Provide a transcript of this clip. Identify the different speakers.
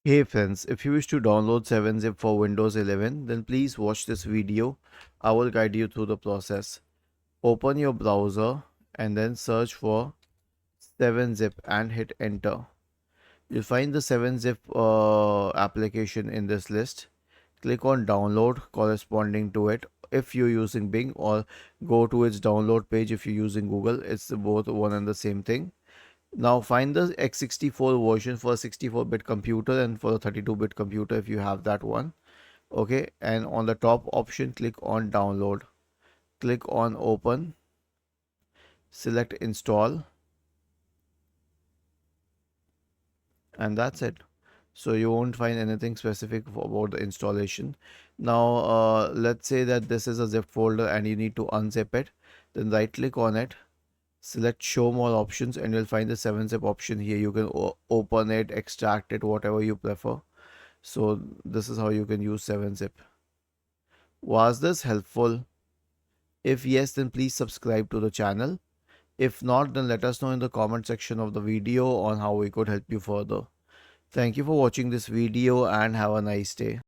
Speaker 1: Hey friends, if you wish to download 7-Zip for Windows 11, then please watch this video. I will guide you through the process. Open your browser and then search for 7-Zip and hit enter. You'll find the 7-Zip application in this list. Click on download corresponding to it if you're using Bing, or go to its download page if you're using Google. It's both one and the same thing. Now find the x64 version for a 64-bit computer and for a 32-bit computer if you have that one. Okay, and on the top option, click on download. Click on open. Select install. And that's it. So you won't find anything specific about the installation. Now let's say that this is a zip folder and you need to unzip it. Then right click on it, select show more options, and you'll find the 7-Zip option here. You can open it, extract it, whatever you prefer. So this is how you can use 7-Zip. Was this helpful? If yes, then please subscribe to the channel. If not, then let us know in the comment section of the video on how we could help you further. Thank you for watching this video and have a nice day.